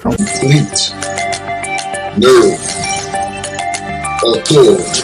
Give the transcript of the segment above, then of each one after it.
complete nerve authority.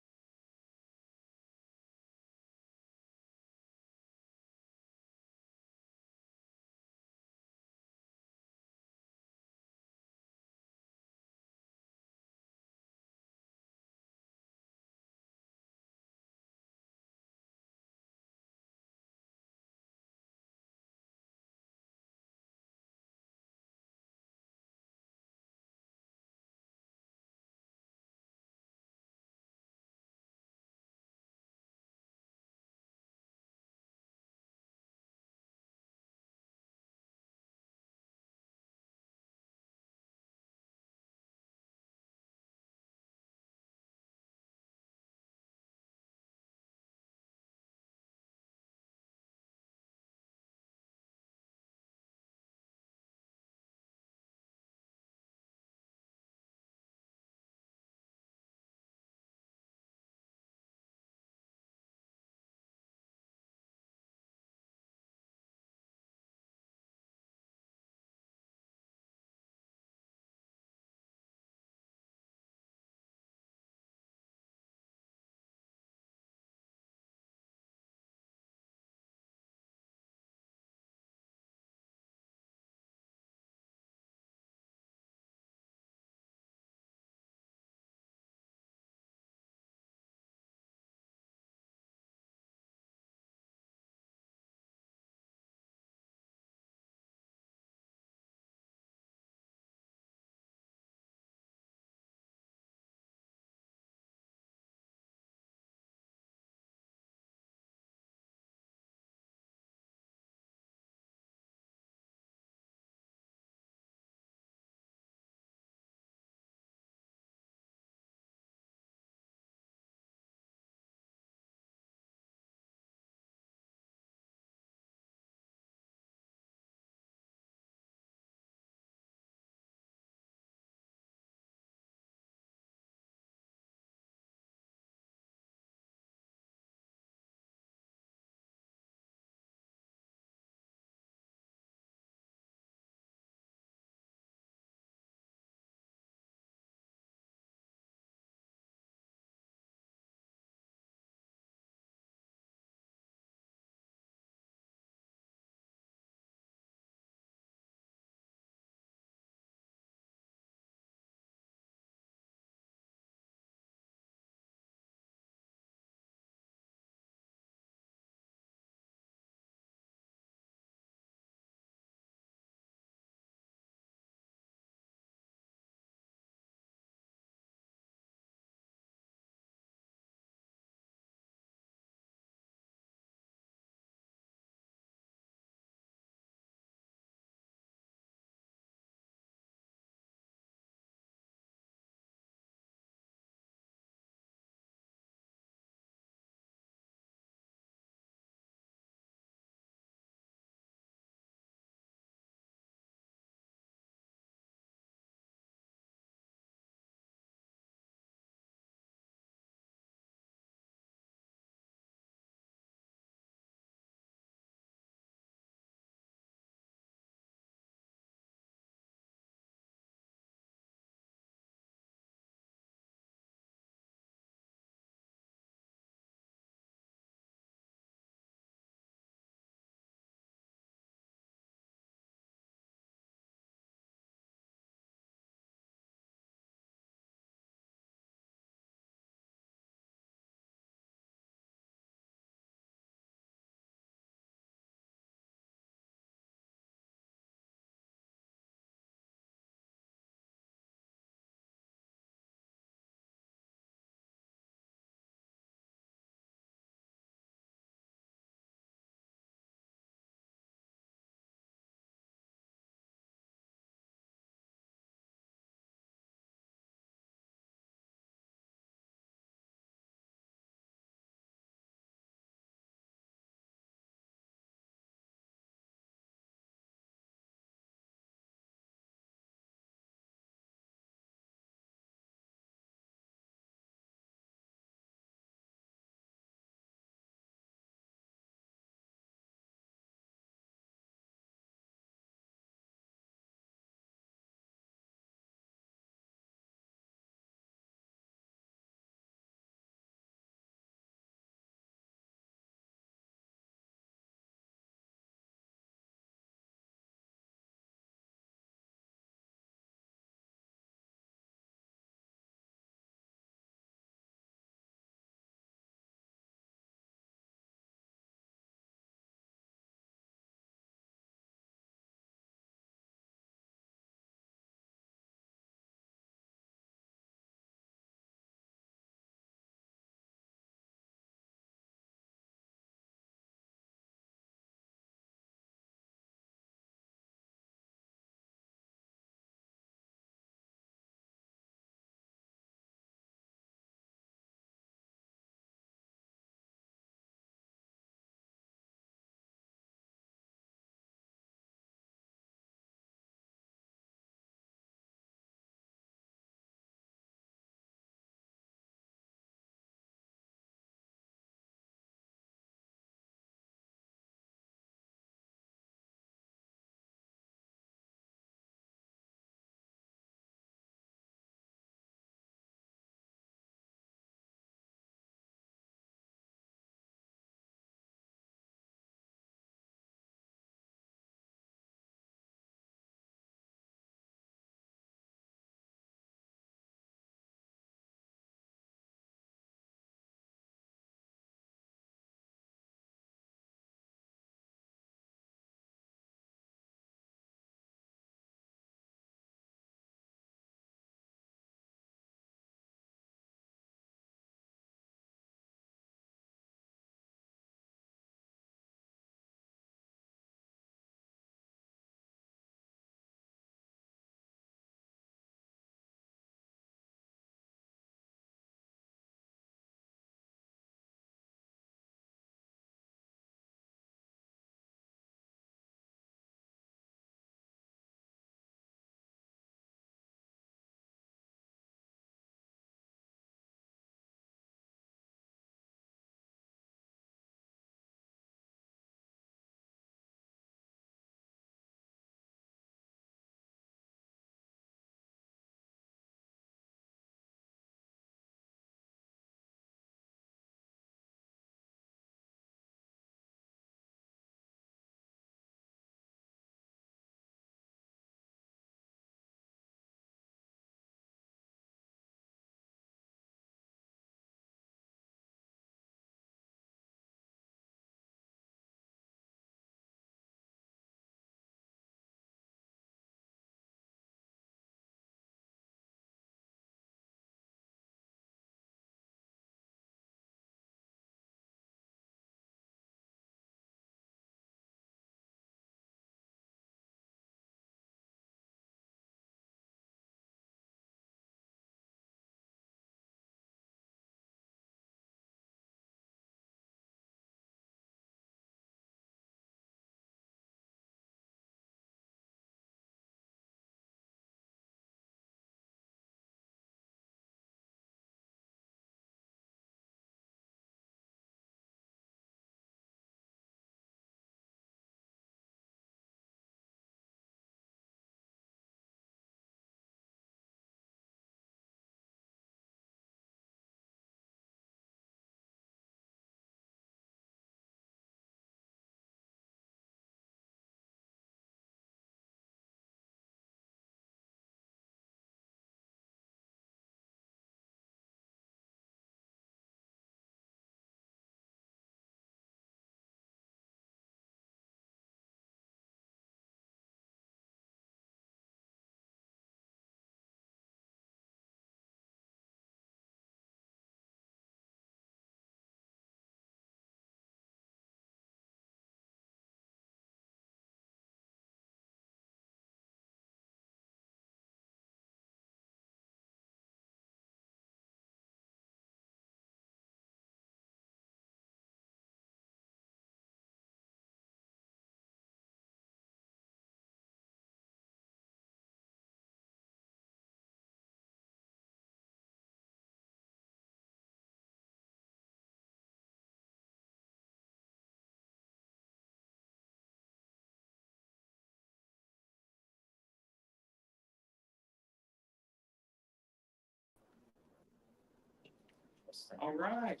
All right.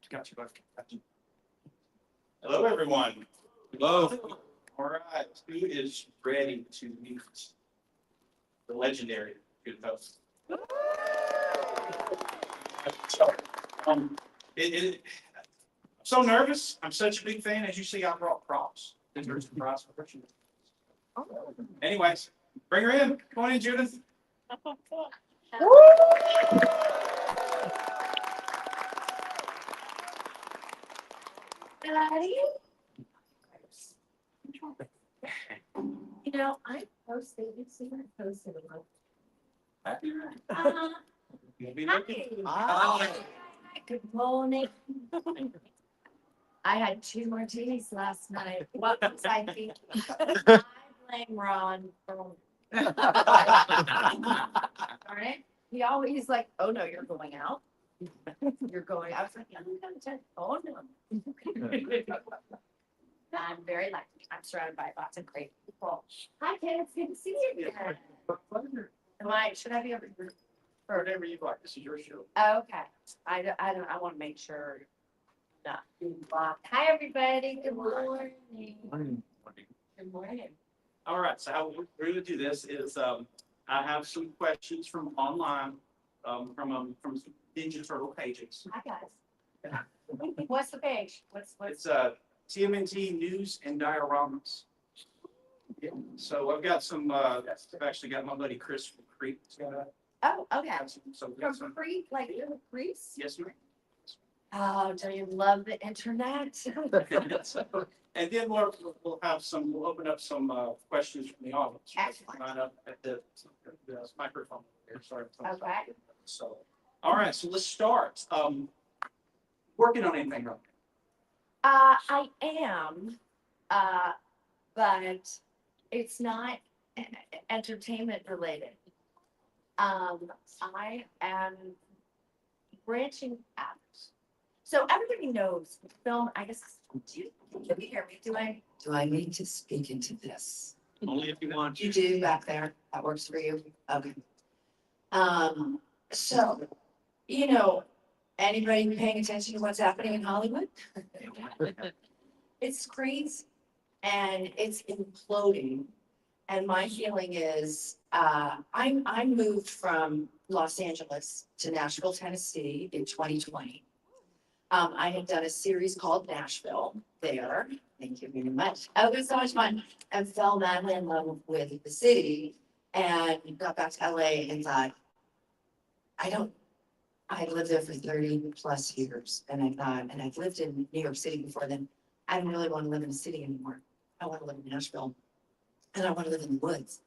Got you. Hello, everyone. Hello. All right. Who is ready to meet the legendary Judith Hoag? I'm so nervous. I'm such a big fan. As you see, I brought props. Anyways, bring her in. Come on in, Judith. You know, I posted, you see my posted Hi. Good morning. I had 2 martinis last night. What was I thinking? I blame Ron for. Alright, he's like, oh no, you're going out. You're going, I was like, I'm gonna tell, oh no. I'm very lucky. I'm surrounded by lots of great people. Hi, Ken, it's good to see you again. Should I be over here? Or whatever you'd like. This is your show. Okay, I want to make sure. Not being blocked. Hi, everybody. Good morning. Good morning. All right. So how we're going to do this is I have some questions from online, from some Ninja Turtle pages. Hi, guys. What's the page? What's It's TMNT News and Dioramas. Yeah. So I've got some. I've actually got my buddy Chris from Crete. Oh, okay. So we got From some. Crete, like little Crease? Yes, ma'am. Oh, do you love the internet? So, and then we'll open up some questions from the audience. You guys can line up at the microphone there. Sorry. Okay. So, all right. So let's start. Working on anything right now? I am, but it's not entertainment related. I am branching out. So everybody knows film, I guess, do you hear me? Do I need to speak into this? Only if you want. You do back there, that works for you, okay. So, you know, anybody paying attention to what's happening in Hollywood? It's crazy and it's imploding. And my feeling is, I moved from Los Angeles to Nashville, Tennessee in 2020. I had done a series called Nashville there. Thank you very much. Oh, it was so much fun. And fell madly in love with the city and got back to LA and thought, I lived there for 30 plus years. And I thought, and I've lived in New York City before then. I don't really want to live in the city anymore. I want to live in Nashville and I want to live in the woods.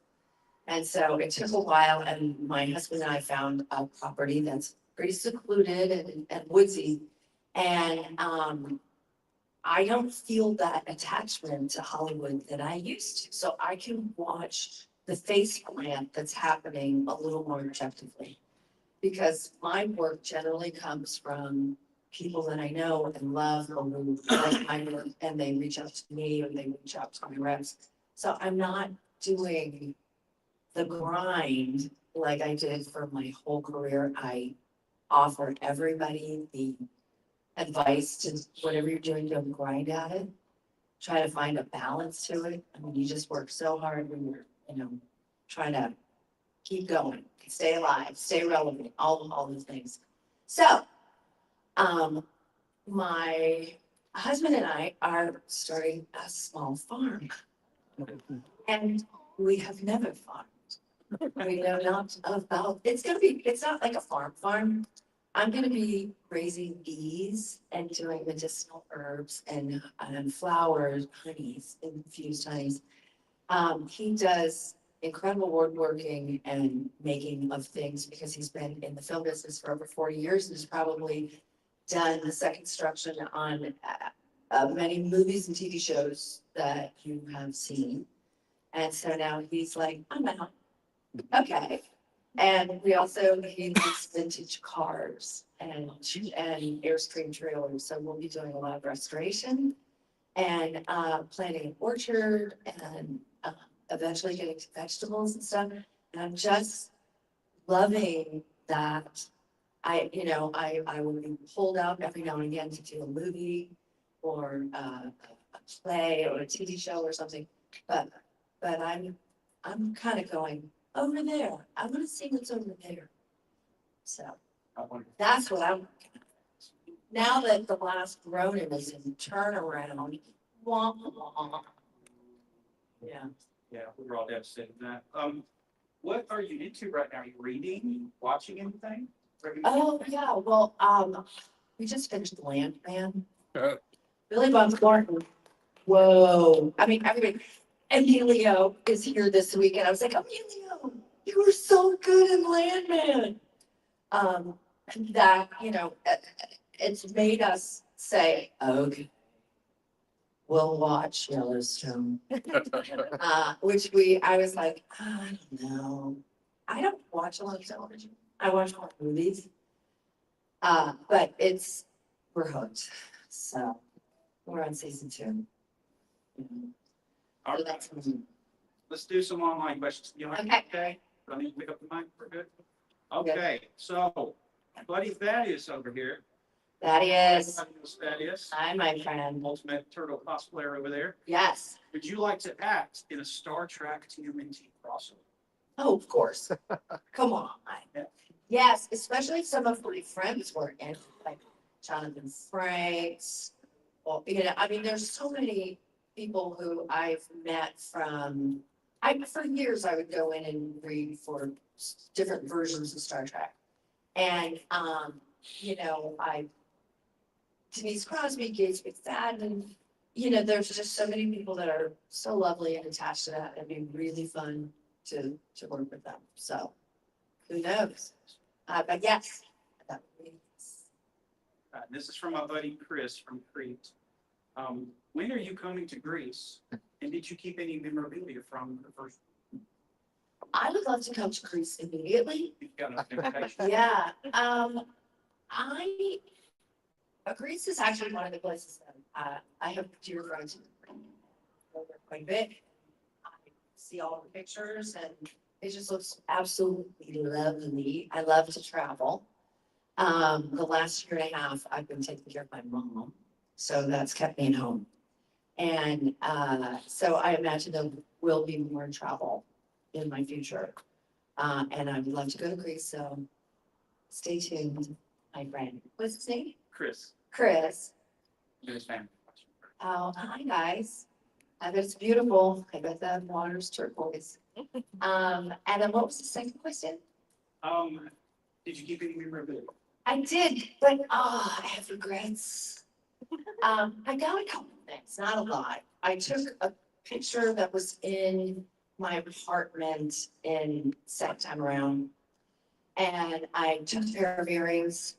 And so it took a while and my husband and I found a property that's pretty secluded and woodsy. And I don't feel that attachment to Hollywood that I used to. So I can watch the face plant that's happening a little more objectively. Because my work generally comes from people that I know and love who like my work and they reach out to me or they reach out to my reps. So I'm not doing the grind like I did for my whole career. I offer everybody the advice to whatever you're doing, don't grind at it. Try to find a balance to it. I mean, you just work so hard when you're, trying to keep going, stay alive, stay relevant, all these things. So, my husband and I are starting a small farm. And we have never farmed. We know not about, it's not like a farm. I'm gonna be raising bees and doing medicinal herbs and flowers, honeys, infused honeys. He does incredible woodworking and making of things because he's been in the film business for over 40 years and has probably done the set construction on many movies and TV shows that you have seen. And so now he's like, I'm out. Okay. And he makes vintage cars and Airstream trailers. So we'll be doing a lot of restoration and planting an orchard and eventually getting to vegetables and stuff. And I'm just loving that I will be pulled out every now and again to do a movie or a play or a TV show or something. But I'm kind of going over there. I want to see what's over there. So I wonder. that's what I'm. Now that the last Ronin is in turnaround, wah, wah. Yeah. Yeah, we were all devastated with that. What are you into right now? Are you reading, watching anything? Oh, yeah, well, we just finished The Landman. Uh. Billy Bob Thornton. Whoa, I mean, everybody, Emilio is here this week, and I was like, Emilio, you were so good in Landman. That, it's made us say, okay, we'll watch Yellowstone. Which I was like, I don't know. I don't watch a lot of television. I watch more movies. But we're hooked. So we're on season 2. All So right, that's let's do some online questions. You know, okay. Do I need to pick up the mic? We're good? Okay, so buddy Thaddeus over here. Thaddeus. Thaddeus, Hi, my friend. ultimate turtle cosplayer over there. Yes. Would you like to act in a Star Trek TMNT crossover? Oh, of course. Come on. Yeah. Yes, especially some of my friends were in, like Jonathan Frakes. Well, I mean, there's so many people who I've met for years, I would go in and read for different versions of Star Trek. And, Denise Crosby, Gates McFadden, there's just so many people that are so lovely and attached to that. It'd be really fun to work with them. So who knows? But yes. That would be nice. This is from my buddy Chris from Crete. When are you coming to Greece? And did you keep any memorabilia from the first? I would love to come to Greece immediately. You've got an invitation. Yeah. Greece is actually one of the places that I have dear friends who go there quite a bit. I see all the pictures and it just looks absolutely lovely. I love to travel. The last year and a half, I've been taking care of my mom, so that's kept me at home. And so I imagine there will be more travel in my future. And I would love to go to Greece, so stay tuned, my friend. What's his name? Chris, Chris. and his family. Oh, hi, guys. I bet it's beautiful. I bet the water's turquoise. And then what was the second question? Did you keep any memorabilia? I did, but I have regrets. I got a couple things, not a lot. I took a picture that was in my apartment in second time around. And I took a pair of earrings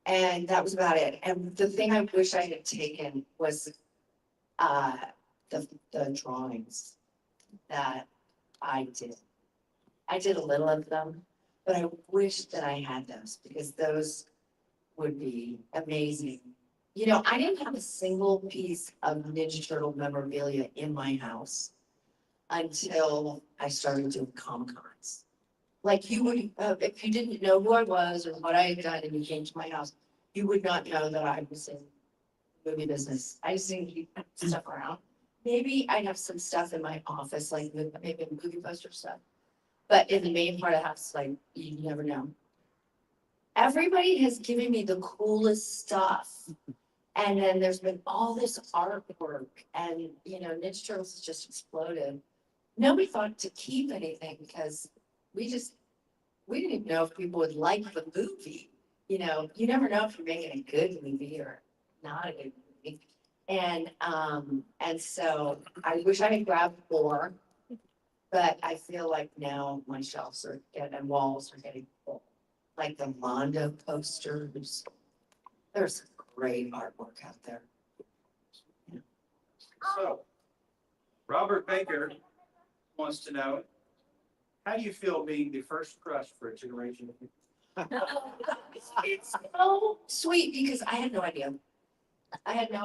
and that was about it. And the thing I wish I had taken was the drawings that I did. I did a little of them, but I wish that I had those because those would be amazing. I didn't have a single piece of Ninja Turtle memorabilia in my house until I started doing Comic-Cons. Like you would, if you didn't know who I was or what I had done and you came to my house, you would not know that I was in movie business. I just didn't keep stuff around. Maybe I have some stuff in my office, like maybe movie poster stuff. But in the main part of the house, like you never know. Everybody has given me the coolest stuff. And then there's been all this artwork and, Ninja Turtles has just exploded. Nobody thought to keep anything because we didn't even know if people would like the movie. You never know if you're making a good movie or not a good movie. And so I wish I had grabbed more, but I feel like now my shelves and walls are getting full. Like the Mondo posters. There's great artwork out there. So, Robert Baker wants to know, how do you feel being the first crush for a generation of people? It's so sweet because I had no idea. I didn't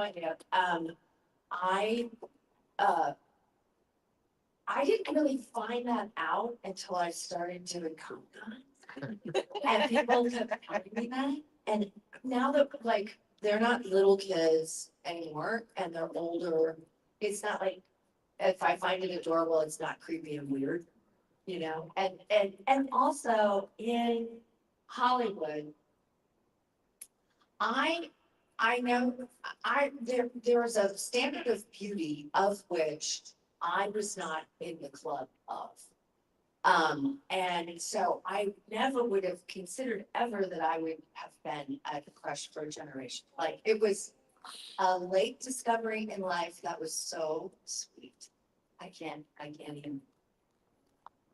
really find that out until I started doing Comic-Con. And people kept telling me that, and now that like, they're not little kids anymore and they're older, it's not like, if I find it adorable, it's not creepy and weird, you know, and also in Hollywood. I know, there is a standard of beauty of which I was not in the club of. And so I never would have considered ever that I would have been a crush for a generation. Like, it was a late discovery in life that was so sweet. I can't even,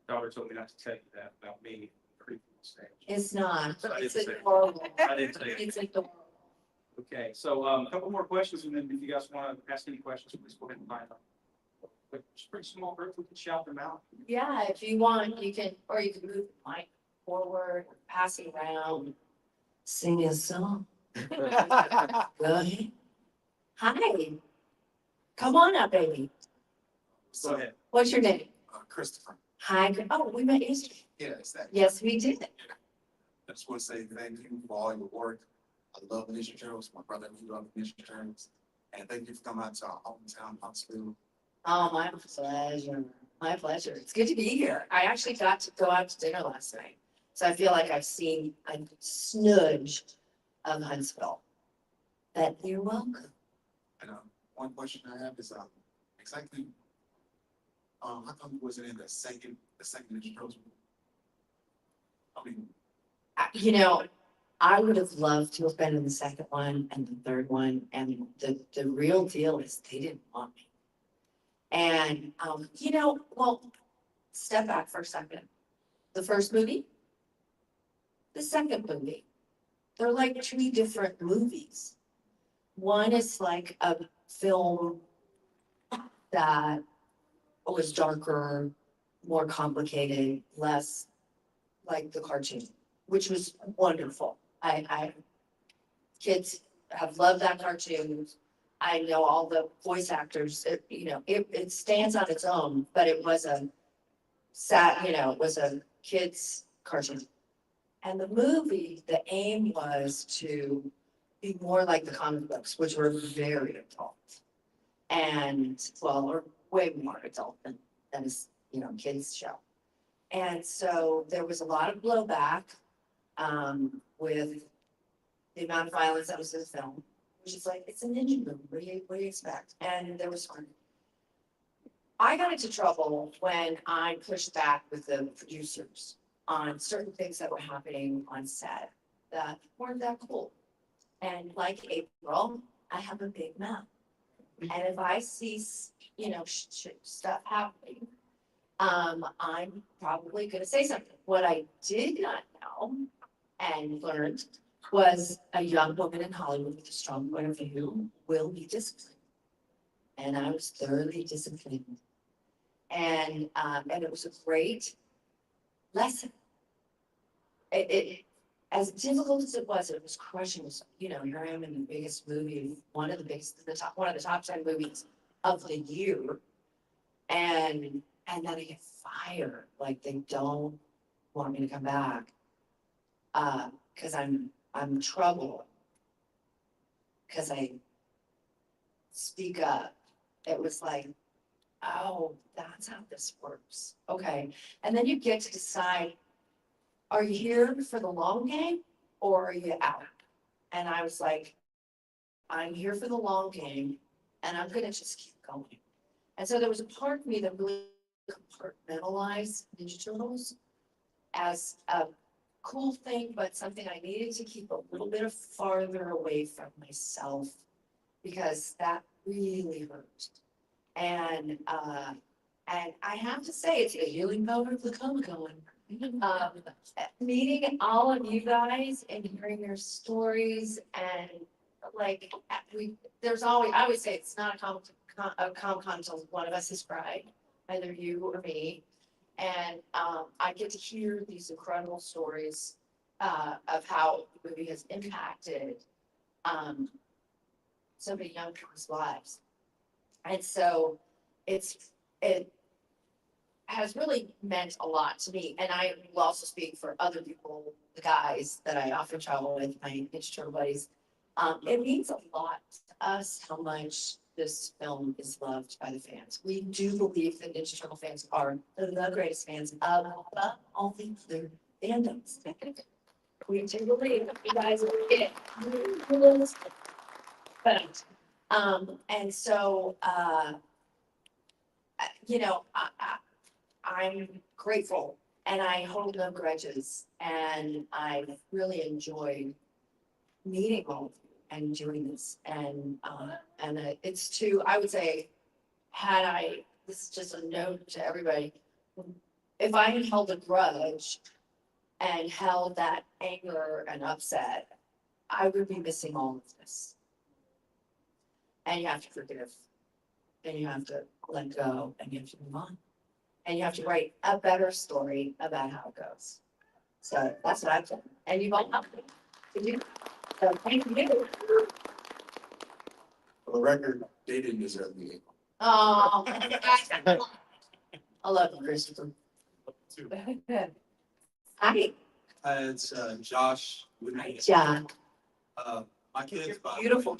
Daughter told me not to tell you that about me creeping on stage. it's not, I didn't it's say it. adorable. I didn't say it. It's adorable. Okay, so a couple more questions, and then if you guys want to ask any questions, please go ahead and line up. But it's a pretty small group, we can shout them out. Yeah, if you want, you can, or you can move the mic forward, pass it around, sing a song. Go ahead. Hi. Come on up, baby. Go ahead. What's your name? Christopher. Hi. Oh, we met yesterday. Yeah, it's that. Yes, we did. I just want to say thank you for all your work. I love Ninja Turtles. My brother and you love Ninja Turtles. And thank you for coming out to our hometown, Huntsville. Oh, my pleasure. My pleasure. It's good to be here. I actually got to go out to dinner last night. So I feel like I've seen a smudge of Huntsville. But you're welcome. And one question I have is exactly how come you wasn't in the second Ninja Turtles movie? I mean, You know, I would have loved to have been in the second one and the third one, and the real deal is they didn't want me. And, you know, well, step back for a second. The first movie, the second movie, they're like two different movies. One is like a film that was darker, more complicated, less like the cartoon, which was wonderful. Kids have loved that cartoon. I know all the voice actors, it stands on its own, but it was a it was a kid's cartoon. And the movie, the aim was to be more like the comic books, which were very adult. And, well, or way more adult than a kids show. And so there was a lot of blowback with the amount of violence that was in the film, which is like, it's a ninja movie, what do you expect? And there was, I got into trouble when I pushed back with the producers on certain things that were happening on set that weren't that cool. And like April, I have a big mouth. And if I see, stuff happening, I'm probably gonna say something. What I did not know and learned was a young woman in Hollywood with a strong point of view will be disciplined. And I was thoroughly disciplined. And it was a great lesson. It as difficult as it was crushing. Here I am in the biggest movie, one of the top 10 movies of the year. And then I get fired, like they don't want me to come back. Cause I'm trouble. Cause I speak up. It was like, oh, that's how this works. Okay. And then you get to decide, are you here for the long game or are you out? And I was like, I'm here for the long game and I'm gonna just keep going. And so there was a part of me that really compartmentalized Ninja Turtles as a cool thing, but something I needed to keep a little bit farther away from myself because that really hurt. And I have to say, it's a healing power of the Comic-Con. Meeting all of you guys and hearing your stories and like I always say it's not a Comic-Con until one of us has cried, either you or me. And I get to hear these incredible stories of how the movie has impacted so many young people's lives. And so has really meant a lot to me. And I will also speak for other people, the guys that I often travel with, my Ninja Turtle buddies. It means a lot to us how much this film is loved by the fans. We do believe that Ninja Turtle fans are the greatest fans of all the other fandoms. We do believe you guys will get it. But, and so, you know, I'm grateful and I hold no grudges and I've really enjoyed meeting all of you and doing this and it's to, I would say, this is just a note to everybody. If I had held a grudge and held that anger and upset, I would be missing all of this. And you have to forgive. And you have to let go and you have to move on. And you have to write a better story about how it goes. So that's what I've done. And you've all helped me to do. So thank you. For the record, they didn't deserve the Oh, I love you, Christopher. too. Hi, It's Josh. hi, John. My kids, Beautiful.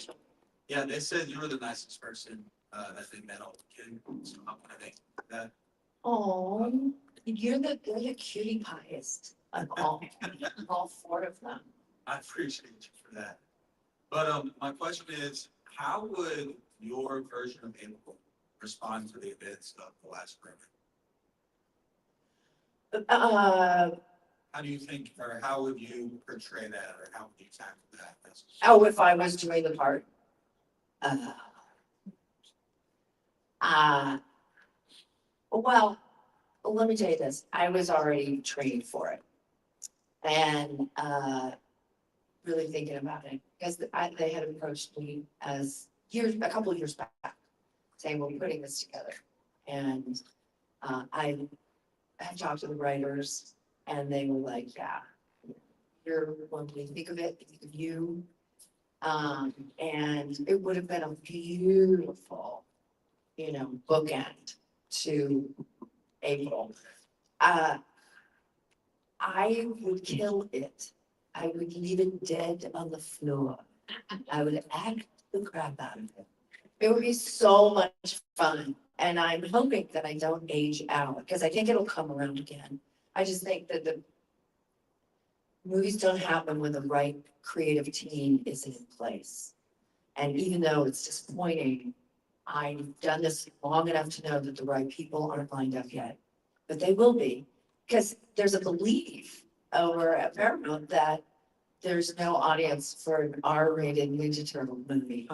yeah, they said you were the nicest person that they met all the kid. So I'm gonna thank that. Oh, you're the cutie piest of all four of them. I appreciate you for that. But my question is, how would your version of April respond to the events of the last spring? How do you think, or how would you portray that, or how would you tackle that? Oh, if I was doing the part. Well, let me tell you this, I was already trained for it. And, really thinking about it, because they had approached me a couple of years back, saying, we're putting this together. And, I had talked to the writers and they were like, yeah, you're one to think of it, think of you. And it would have been a beautiful, bookend to April. I would kill it. I would leave it dead on the floor. I would act the crap out of it. It would be so much fun. And I'm hoping that I don't age out because I think it'll come around again. I just think that the movies don't happen when the right creative team isn't in place. And even though it's disappointing, I've done this long enough to know that the right people aren't lined up yet. But they will be, because there's a belief over at Paramount that there's no audience for an R-rated Ninja Turtle movie.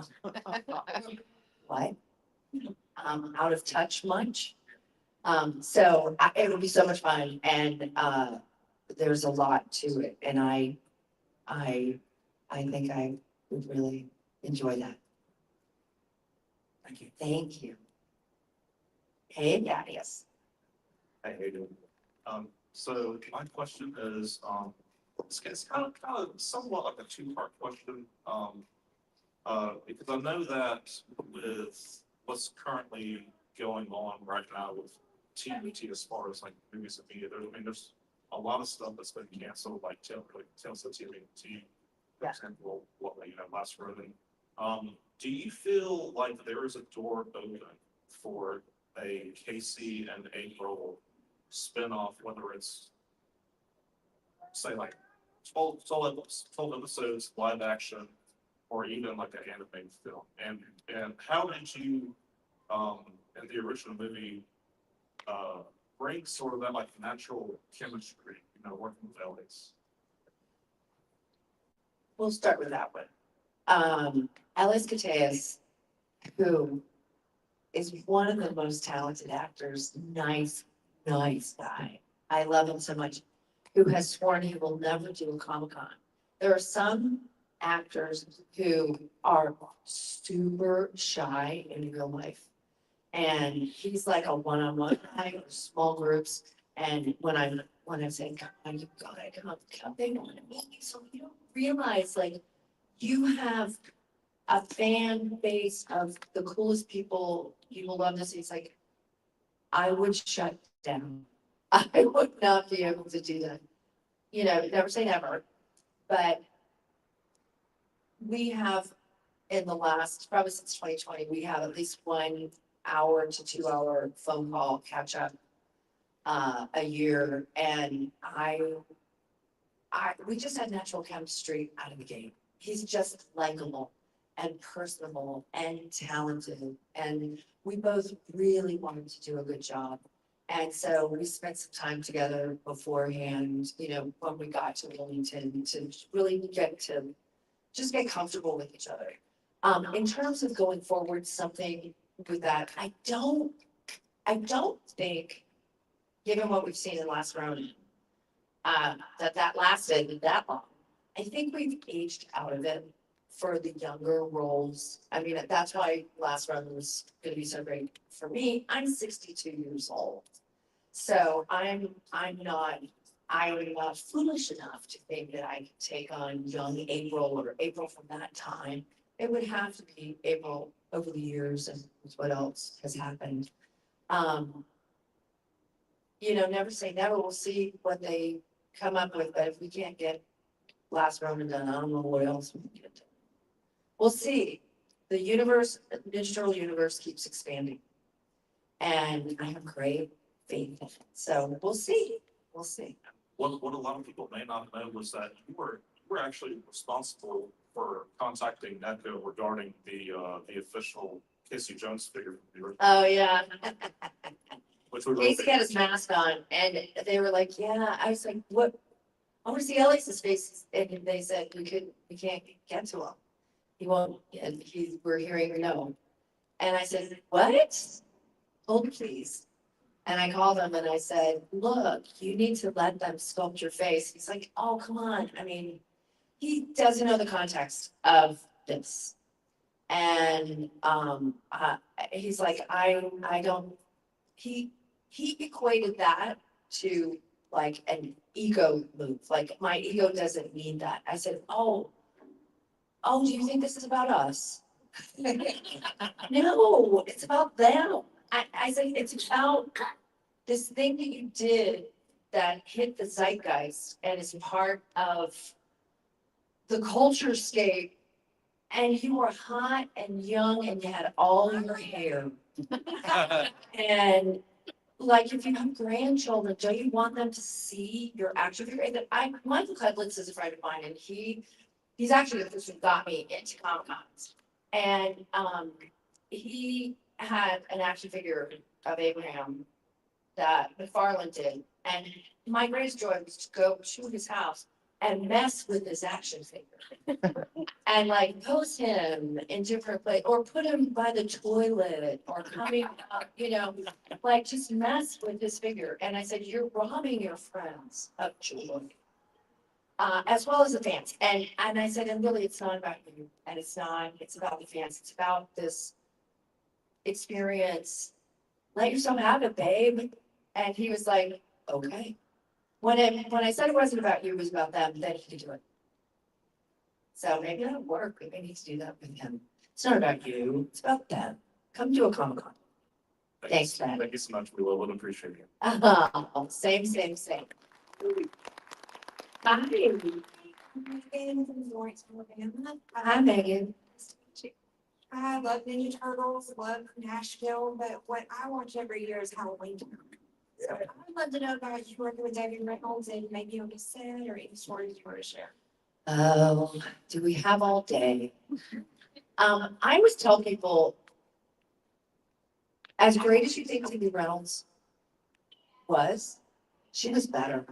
What? Out of touch much? So it would be so much fun and there's a lot to it and I think I would really enjoy that. Thank you. Thank you. Hey, Darius. Hey, how you doing? So my question is, it's kind of somewhat like a two-part question. Because I know that with what's currently going on right now with TBT as far as like movies and media, there's a lot of stuff that's been canceled, like Tales of TBT, for example, Last Ronin. Do you feel like there is a door open for a Casey and April spinoff, whether it's say like 12 episodes live action or even like an animated film? And how did you in the original movie bring sort of that like natural chemistry, working with Ellis? We'll start with that one. Ellis Koteas, who is one of the most talented actors, nice guy. I love him so much, who has sworn he will never do a Comic-Con. There are some actors who are super shy in real life. And he's like a one-on-one guy or small groups. And when I'm saying, God, you gotta come, they want to meet you. So you don't realize like you have a fan base of the coolest people. People love to see. It's like I would shut down. I would not be able to do that. You know, never say never, but we have in the last, probably since 2020, we have at least 1 hour to 2 hour phone call catch up a year. And we just had natural chemistry out of the gate. He's just likable and personable and talented. And we both really wanted to do a good job. And so we spent some time together beforehand, you know, when we got to Wilmington to really get comfortable with each other. In terms of going forward, something with that, I don't think, given what we've seen in last round, that lasted that long. I think we've aged out of it for the younger roles. I mean, that's why last round was gonna be so great for me. I'm 62 years old. So I'm not foolish enough to think that I could take on young April or April from that time. It would have to be April over the years and what else has happened. You know, never say never. We'll see what they come up with, but if we can't get last round done, I don't know what else we can get done. We'll see. The universe, the digital universe keeps expanding. And I have great faith in it. So we'll see. We'll see. What a lot of people may not know was that you were actually responsible for contacting NECO regarding the official Casey Jones figure. Oh, yeah. Which we Casey had his mask on and they were like, yeah, I was like, what? I want to see Ellie's face. And they said, we can't get to him. He won't, and we're hearing no. And I said, what? Hold please. And I called him and I said, look, you need to let them sculpt your face. He's like, oh, come on. I mean, he doesn't know the context of this. And he's like, I don't, he equated that to like an ego move. Like my ego doesn't need that. I said, oh, do you think this is about us? No, it's about them. I said, it's about this thing that you did that hit the zeitgeist and is part of the culture scape. And you were hot and young and you had all your hair. And like, if you have grandchildren, don't you want them to see your action figure? And Michael Cudlitz is a friend of mine, and he's actually the person who got me into Comic-Cons. And he had an action figure of Abraham that McFarlane did. And my greatest joy was to go to his house and mess with his action figure. And like pose him in different places, or put him by the toilet, or coming up, you know, like just mess with his figure. And I said, you're robbing your friends of joy, as well as the fans. And I said, and really, it's not about you, and it's about the fans. It's about this experience. Let yourself have it, babe. And he was like, okay. When I said it wasn't about you, it was about them, then he could do it. So maybe that'll work. Maybe I need to do that with him. It's not about you, it's about them. Come to a Comic-Con. Thanks, Fred. Thank you so much. We will appreciate you. Same. Hi. Megan from Lawrence, Alabama. Hi, Megan. I love Ninja Turtles, love Nashville, but what I watch every year is Halloween. So I'd love to know about you working with David Reynolds and maybe on the set or any stories you want to share. Oh, do we have all day? I always tell people, as great as you think David Reynolds was, she was better.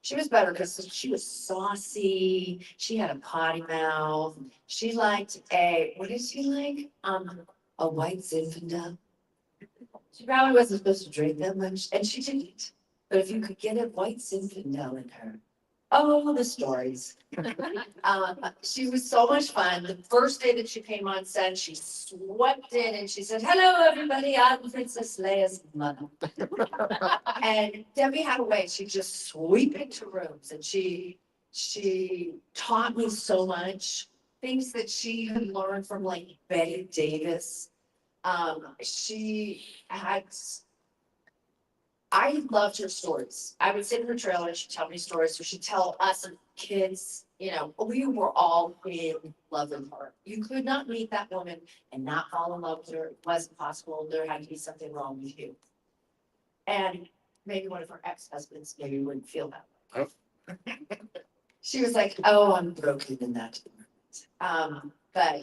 She was better because she was saucy. She had a potty mouth. She liked what did she like? A white Zinfandel. She probably wasn't supposed to drink that much, and she didn't. But if you could get a white Zinfandel in her, oh, the stories. She was so much fun. The first day that she came on set, she swept in and she said, hello, everybody, I'm Princess Leia's mother. And Debbie had a way, she'd just sweep into rooms, and she taught me so much, things that she had learned from like Betty Davis. I loved her stories. I would sit in her trailer and she'd tell me stories, so she'd tell us and kids, you know, we were all in love with her. You could not meet that woman and not fall in love with her. It wasn't possible. There had to be something wrong with you. And maybe one of her ex-husbands maybe wouldn't feel that way. She was like, oh, I'm broken in that department. But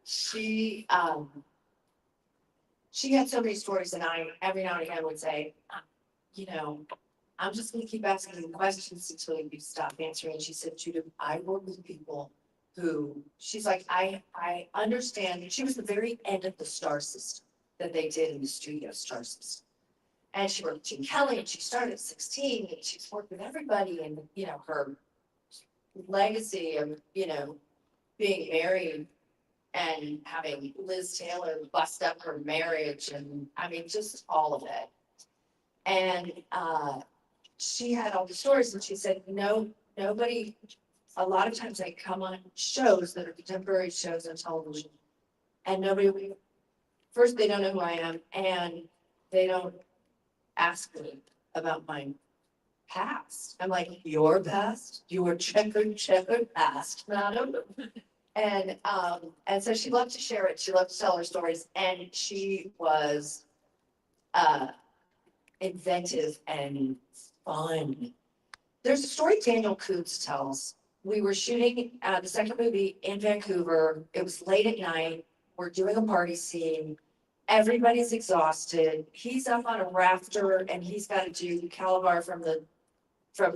she had so many stories, and I every now and again would say, you know, I'm just gonna keep asking you questions until you stop answering. And she said, Judith, I work with people who, she's like, I understand. And she was the very end of the star system that they did in the studio star system. And she worked with Gene Kelly, and she started at 16, and she's worked with everybody. And, you know, her legacy of, you know, being married and having Liz Taylor bust up her marriage, and I mean, just all of it. And she had all the stories, and she said, no, nobody, a lot of times they come on shows that are contemporary shows on television, and nobody, first, they don't know who I am, and they don't ask me about my past. I'm like, your past, your checkered past, madam. And so she loved to share it. She loved to tell her stories, and she was inventive and fun. There's a story Daniel Coots tells. We were shooting the second movie in Vancouver. It was late at night. We're doing a party scene. Everybody's exhausted. He's up on a rafter, and he's got to do calabar from the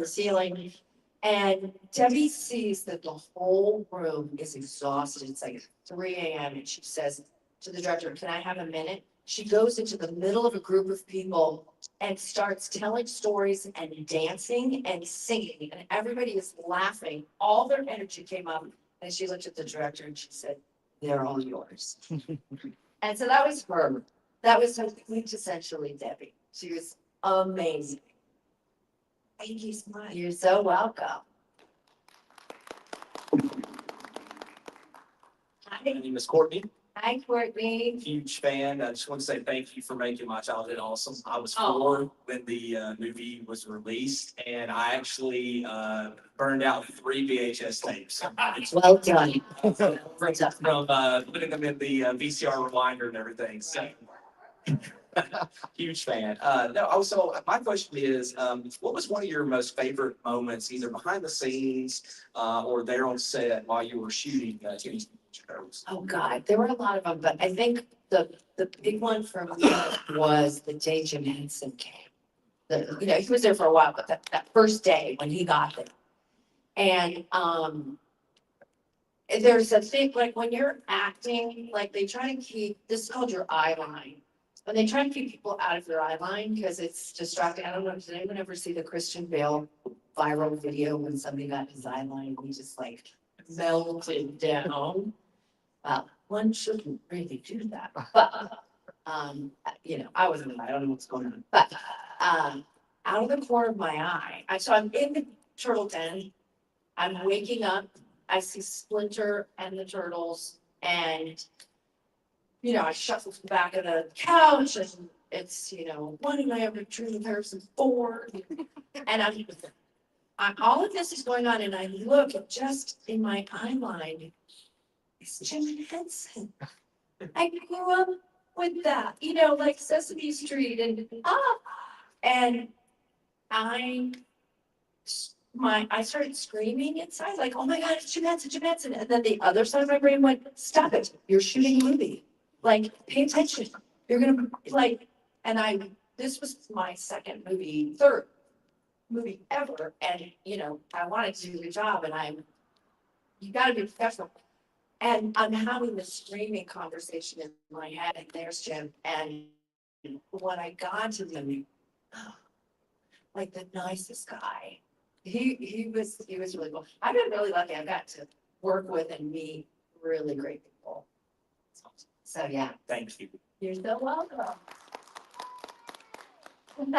ceiling. And Debbie sees that the whole room is exhausted. It's like 3 a.m. and she says to the director, can I have a minute? She goes into the middle of a group of people and starts telling stories and dancing and singing. And everybody is laughing. All their energy came up. And she looked at the director and she said, they're all yours. And so that was her. That was her quintessentially Debbie. She was amazing. Thank you so much. You're so welcome. My name is Courtney, Hi, Courtney. huge fan. I just want to say thank you for making my childhood awesome. I was Oh. 4 when the movie was released, and I actually burned out 3 VHS tapes. Well done. From putting them in the VCR rewinder and everything, so. Huge fan. No, also, my question is, what was one of your most favorite moments, either behind the scenes or there on set while you were shooting TV shows? Oh, God, there were a lot of them, but I think the big one for me was the day Jim Henson came. You know, he was there for a while, but that first day when he got there. And there's a thing, like when you're acting, like they try to keep, this is called your eye line. But they try to keep people out of your eye line because it's distracting. I don't know, did anyone ever see the Christian Bale viral video when somebody got his eye line and he just like melted down? Well, one shouldn't really do that, but, you know, I wasn't, I don't know what's going on, but, out of the corner of my eye, so I'm in the turtle den, I'm waking up, I see Splinter and the turtles, and, you know, I shuffle to the back of the couch, and it's, you know, why didn't I ever dream of Harrison Ford? And I'm, all of this is going on, and I look, and just in my eye line, it's Jim Henson. I grew up with that, you know, like Sesame Street and I started screaming inside, like, oh my God, it's Jim Henson, Jim Henson. And then the other side of my brain went, stop it, you're shooting a movie. Like, pay attention. You're gonna, like, and this was my third movie ever. And, you know, I wanted to do a good job, and you gotta be professional. And I'm having this screaming conversation in my head, and there's Jim. And when I got to him, like the nicest guy, he was really cool. I've been really lucky. I've got to work with and meet really great people. So yeah, Thank you. you're so welcome. I'm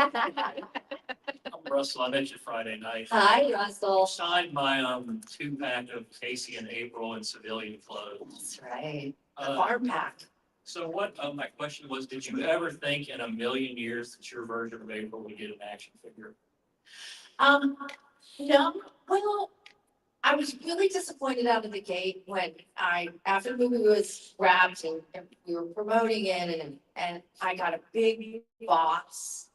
Russell. I met you Friday night. Hi, Russell. Signed my 2-pack of Casey and April in civilian clothes. That's right. The Uh, farm pack. So what, my question was, did you ever think in a million years that your version of April would get an action figure? No, well, I was really disappointed out of the gate when after the movie was wrapped and we were promoting it and I got a big box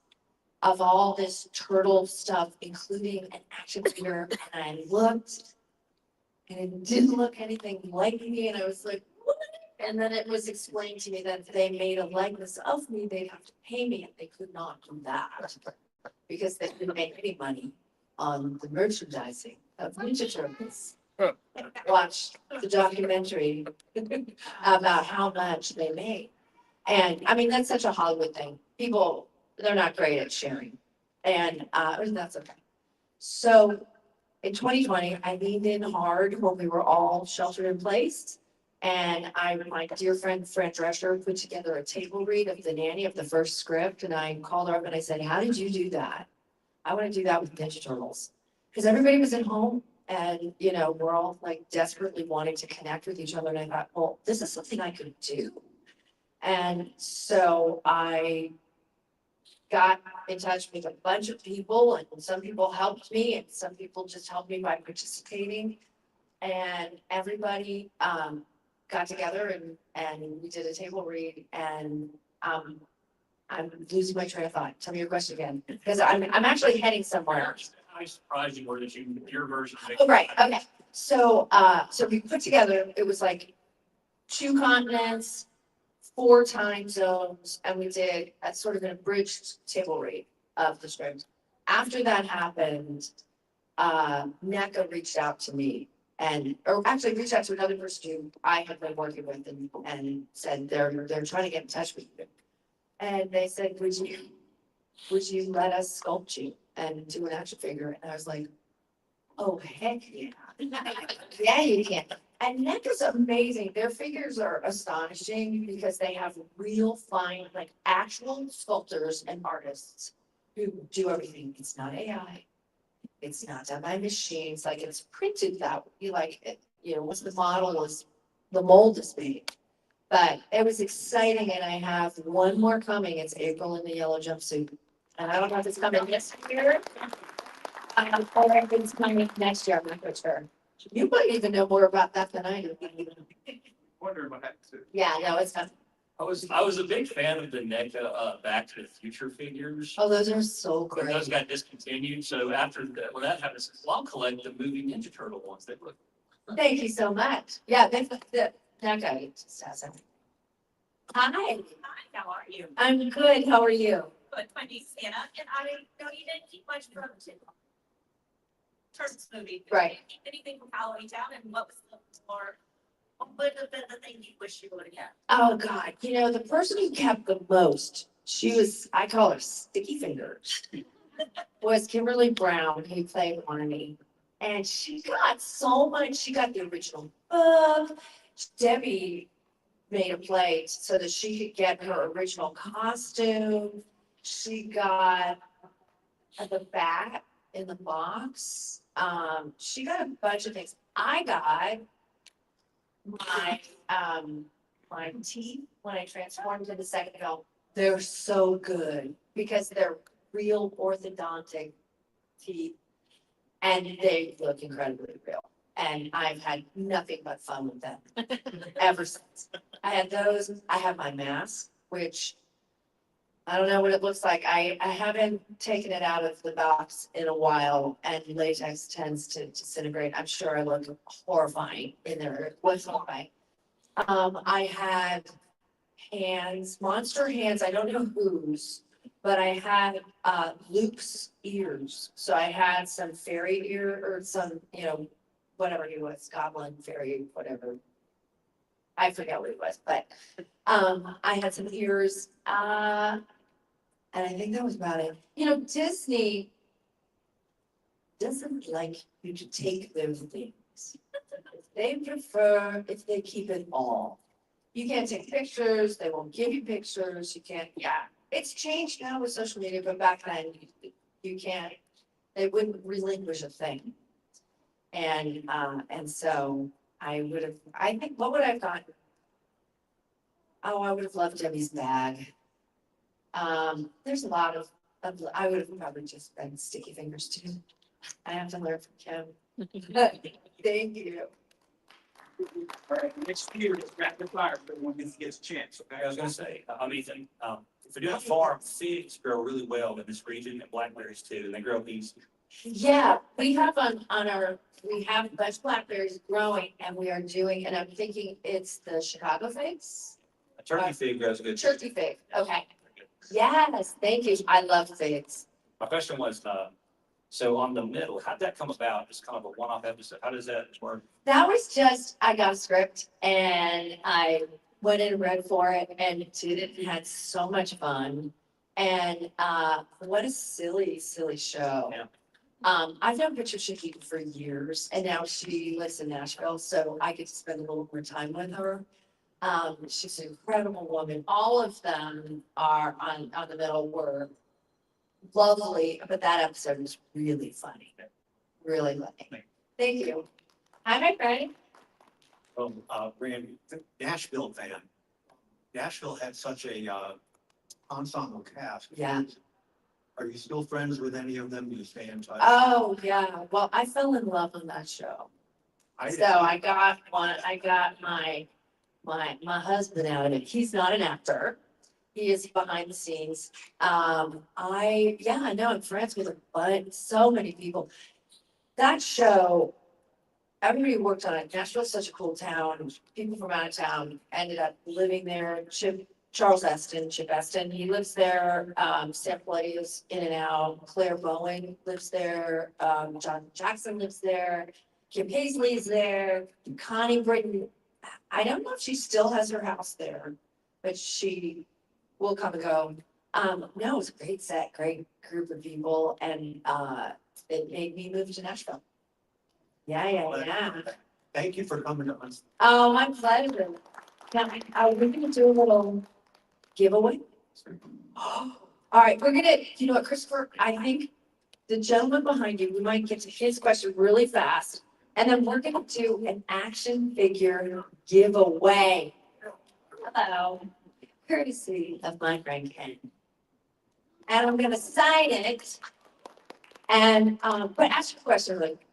of all this turtle stuff, including an action figure, and I looked and it didn't look anything like me, and I was like, what? And then it was explained to me that if they made a likeness of me, they'd have to pay me, and they could not do that because they didn't make any money on the merchandising of Ninja Turtles. Watch the documentary about how much they made. And I mean, that's such a Hollywood thing. People, they're not great at sharing. And that's okay. So in 2020, I leaned in hard when we were all sheltered in place. And my dear friend, Fran Drescher, put together a table read of The Nanny, of the first script. And I called her up and I said, how did you do that? I want to do that with Ninja Turtles. Because everybody was at home and, you know, we're all like desperately wanting to connect with each other. And I thought, well, this is something I could do. And so I got in touch with a bunch of people, and some people helped me and some people just helped me by participating. And everybody got together and we did a table read, and I'm losing my train of thought. Tell me your question again, because I'm actually heading somewhere. How surprised you were that your version of Oh, April? right, okay. So we put together, it was like 2 continents, 4 time zones, and we did a sort of an abridged table read of the script. After that happened, NECA reached out to me or actually reached out to another person who I had been working with and said they're trying to get in touch with you. And they said, would you let us sculpt you and do an action figure? And I was like, oh, heck yeah. Yeah, you can. And NECA's amazing. Their figures are astonishing because they have real fine, like actual sculptors and artists who do everything. It's not AI. It's not done by machines. Like it's printed that way. Like, once the model is, the mold is made. But it was exciting, and I have one more coming. It's April in the yellow jumpsuit. And I don't know if it's coming this year. Or if it's coming next year, I'm not quite sure. You might even know more about that than I do. Wondering what happened to. Yeah, no, it's not. I was a big fan of the NECA Back to the Future figures. Oh, those are so And great. those got discontinued, so when that happened, I said, well, I'll collect the movie Ninja Turtle ones. They look. Thank you so much. Yeah, that guy just has it. Hi, Hi, how are you? I'm good. How are you? Good, my name's Anna, and I know you didn't keep much from the Turtles movie. But Right. did you keep anything from Halloween Town, and what was the more, what would have been the thing you wish you would have kept? Oh, God. The person who kept the most, I call her Sticky Fingers, was Kimberly Brown, who played Arnie. And she got so much. She got the original book. Debbie made a plate so that she could get her original costume. She got the bat in the box. She got a bunch of things. I got my teeth when I transformed into the second film. They're so good because they're real orthodontic teeth and they look incredibly real. And I've had nothing but fun with them ever since. I had those. I have my mask, which I don't know what it looks like. I haven't taken it out of the box in a while, and latex tends to disintegrate. I'm sure I look horrifying in there. It was horrifying. I had hands, monster hands. I don't know whose, but I had Luke's ears. So I had some fairy ear or some, whatever he was, goblin, fairy, whatever. I forget what it was, but I had some ears. And I think that was about it. Disney doesn't like you to take those things. They prefer if they keep it all. You can't take pictures, they won't give you pictures, you can't, It's changed now with social media, but back then you can't, they wouldn't relinquish a thing. And so I think, what would I have gotten? Oh, I would have loved Debbie's bag. There's a lot of, I would have probably just been sticky fingers too. I have to learn from Kim. Thank you. All right, next year is rapid fire for everyone who gets a chance, okay? I was gonna say, I mean, if you're doing a farm, figs grow really well in this region and blackberries too, and they grow easy. Yeah, we have on our, we have a bunch of blackberries growing and we are doing, and I'm thinking it's the Chicago figs. A turkey fig grows good. too. Turkey fig, okay. Yes, thank you. I love figs. My question was, so on the middle, how'd that come about? It's kind of a one-off episode. How does that work? That was just, I got a script and I went in and read for it and did it and had so much fun. And what a silly, silly show. Yeah. I've known Patricia Keaton for years and now she lives in Nashville, so I get to spend a little more time with her. She's an incredible woman. All of them are on the middle were lovely, but that episode was really funny. Really funny. Thank you. Hi, my friend. Randy, Nashville fan. Nashville had such a ensemble cast. Yeah. Are you still friends with any of them? Do you stay in touch? Oh, yeah. Well, I fell in love on that show. So I got my husband out of it. He's not an actor. He is behind the scenes. I'm friends with so many people. That show, everybody worked on it. Nashville's such a cool town. People from out of town ended up living there. Chip Eston, he lives there. Sam Play is in and out. Claire Bowen lives there. John Jackson lives there. Kim Paisley's there. Connie Britton. I don't know if she still has her house there, but she will come and go. No, it's a great set, great group of people, and it made me move to Nashville. Yeah. Thank you for coming to us. Oh, my pleasure. Now, we're gonna do a little giveaway. All right, you know what, Christopher, I think the gentleman behind you, we might get to his question really fast. And then we're gonna do an action figure giveaway. Hello, courtesy of my friend Ken. And I'm gonna sign it. And, but ask your question, like,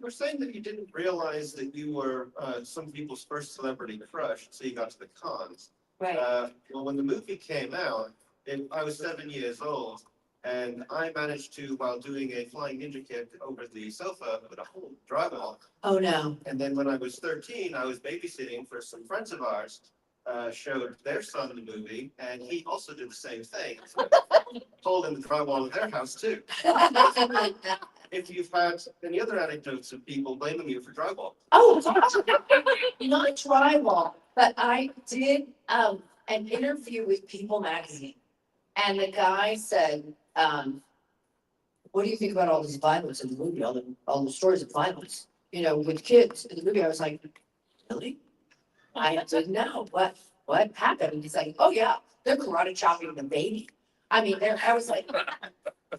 You're saying that you didn't realize that you were some people's first celebrity crush until you got to the cons. right, Well, when the movie came out, I was 7 years old, and I managed to, while doing a flying ninja kick over the sofa, put a hole in the drywall. oh no, And then when I was 13, I was babysitting for some friends of ours, showed their son the movie, and he also did the same thing. Hole in the drywall of their house too. If you've had any other anecdotes of people blaming you for drywall. oh, not drywall, but I did, an interview with People Magazine. And the guy said, what do you think about all this violence in the movie, all the stories of violence, you know, with kids in the movie? I was like, really? I didn't know what happened. And he's like, oh yeah, they're karate chopping the baby. I mean, I was like,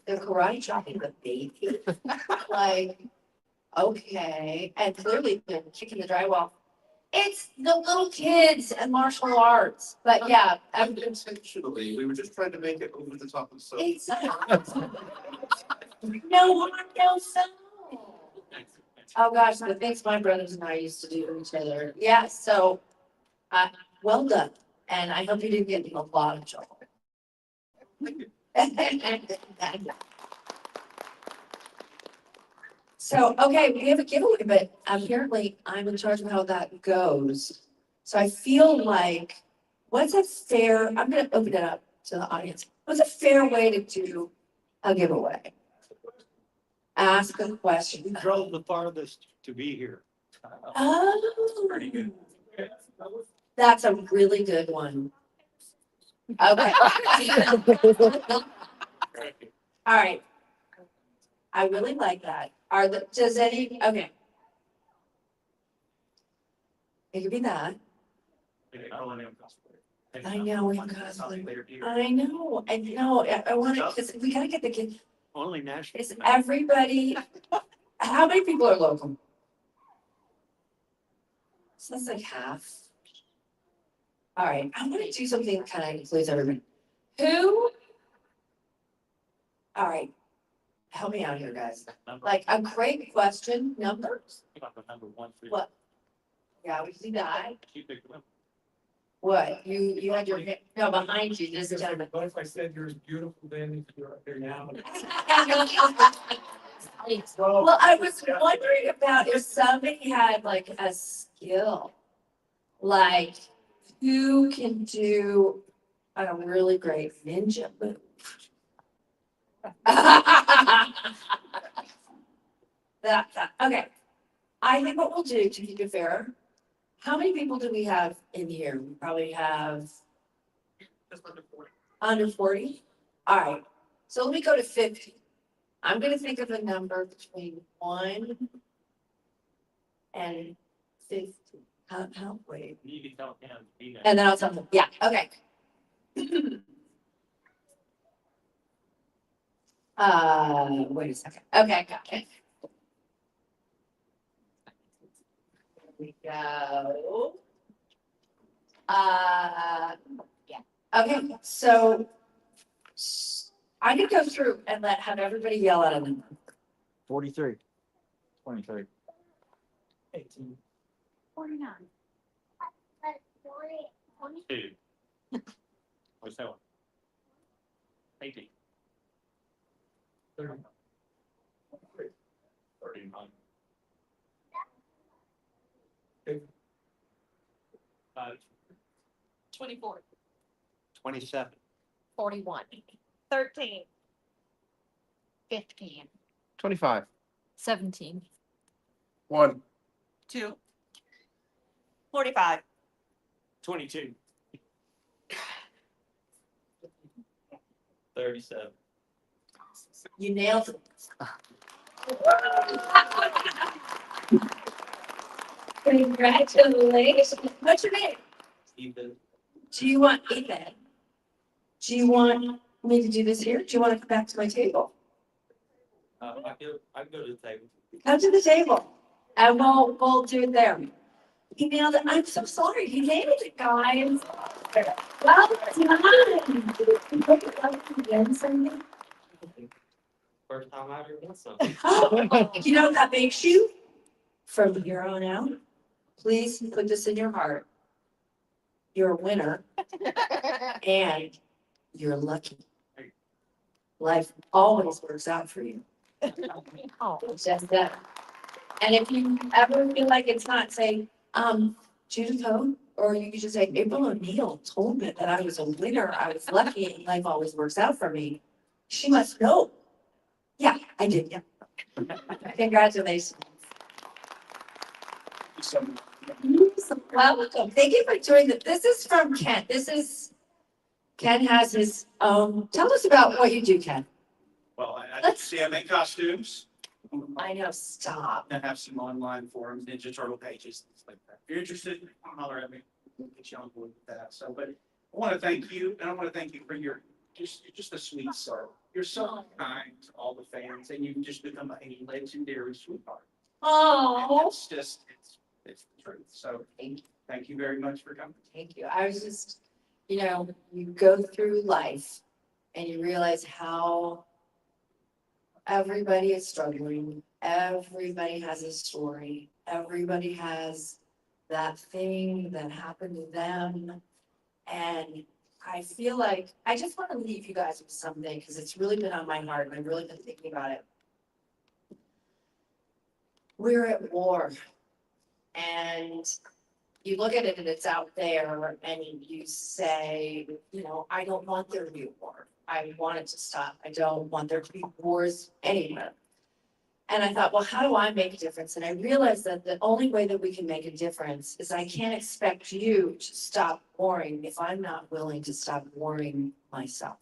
they're karate chopping the baby? Like, okay. And clearly they're kicking the drywall. It's the little kids and martial arts, but yeah. Intentionally, we were just trying to make it over the top of the sofa. It's no harm, no foul. Oh gosh, the things my brothers and I used to do to each other. Yeah, so, well done. And I hope you didn't get in a lot of trouble. So, okay, we have a giveaway, but apparently I'm in charge of how that goes. So I feel like, what's a fair, I'm gonna open it up to the audience. What's a fair way to do a giveaway? Ask a question. You drove the farthest to be here. Oh. Pretty good. That's a really good one. Okay. All right. I really like that. Okay. It could be that. I know, we cosplay. I know, I want to, because we gotta get the kid. Only Nashville. Is everybody, how many people are local? So that's like half. All right, I'm gonna do something that kind of includes everybody. Who? All right, help me out here, guys. Number, Like a great question, numbers? about the number 1 through. What? Yeah, we see that. You pick the number. What? You had your, no, behind you, this is gentleman. What if I said you're as beautiful then as you're up there now? Well, I was wondering about if somebody had like a skill, like who can do a really great ninja move. Okay. I think what we'll do to keep it fair, how many people do we have in here? We probably have Just under 40. under 40. All right, so let me go to 50. I'm gonna think of a number between 1 and 50. Wait. You can tell him. He knows. And then I'll tell them, yeah, okay. Wait a second. Okay, got it. Here we go. Yeah, okay, so I could go through and have everybody yell at a number. 43. 23. 18. 49. 2. What's that one? 18. 30. 39. 5. 24. 27. 41. 13. 15. 25. 17. 1. 2. 45. 22. 37. You nailed it. Congratulations. What's your name? Ethan. Do you want Ethan? Do you want me to do this here? Do you want to come back to my table? I can go to the table. Come to the table and we'll do it there. He nailed it. I'm so sorry. He nailed it, guys. Well done. First time I ever done something. You know what that makes you? From here on out, please put this in your heart. You're a winner and you're lucky. Life always works out for you. It's just that. And if you ever feel like it's not, say, Judith Hoag, or you could just say, April O'Neil told me that I was a winner, I was lucky, and life always works out for me. She must know. Yeah, I did, yeah. Congratulations. You're so welcome. Thank you for doing that. This is from Ken. Ken has his own, tell us about what you do, Ken. Well, I see I make costumes. I know, stop. I have some online forums, Ninja Turtle pages, things like that. If you're interested, holler at me. We'll get you on board with that. So, but I want to thank you, and I want to thank you for you're just a sweet soul. You're so kind to all the fans, and you've just become a legendary sweetheart. Oh, It's just, it's the truth. So thank you very much for coming. thank you. I was just, you go through life and you realize how everybody is struggling. Everybody has a story. Everybody has that thing that happened to them. And I feel like I just want to leave you guys with something because it's really been on my heart and I've really been thinking about it. We're at war and you look at it and it's out there and you say, I don't want there to be a war. I want it to stop. I don't want there to be wars anywhere. And I thought, well, how do I make a difference? And I realized that the only way that we can make a difference is I can't expect you to stop warring if I'm not willing to stop warring myself.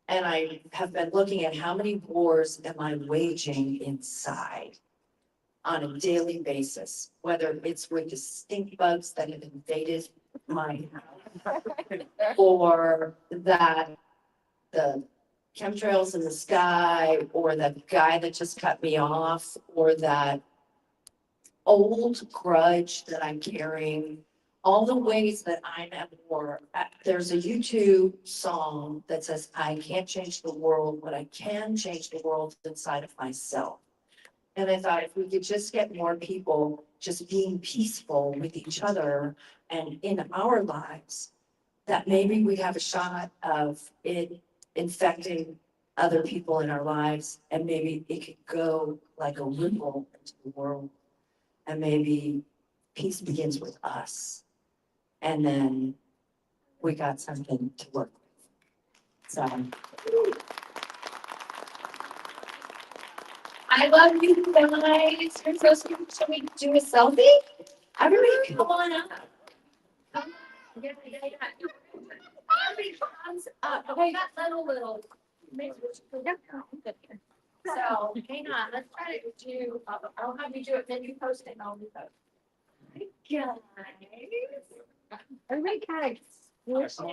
And I have been looking at how many wars am I waging inside on a daily basis, whether it's with the stink bugs that have invaded my house or that the chemtrails in the sky, or the guy that just cut me off, or that old grudge that I'm carrying, all the ways that I'm at war. There's a YouTube song that says, I can't change the world, but I can change the world inside of myself. And I thought if we could just get more people just being peaceful with each other and in our lives, that maybe we have a shot of it infecting other people in our lives, and maybe it could go like a ripple into the world. And maybe peace begins with us. And then we got something to work with. So. I love you guys. You're so sweet. Should we do a selfie? Everybody come on up. Yeah. Everybody comes up. Okay, got little. So, hang on, let's try to do, I'll have you do it, then you post it and I'll do it. Guys. Everybody kind of.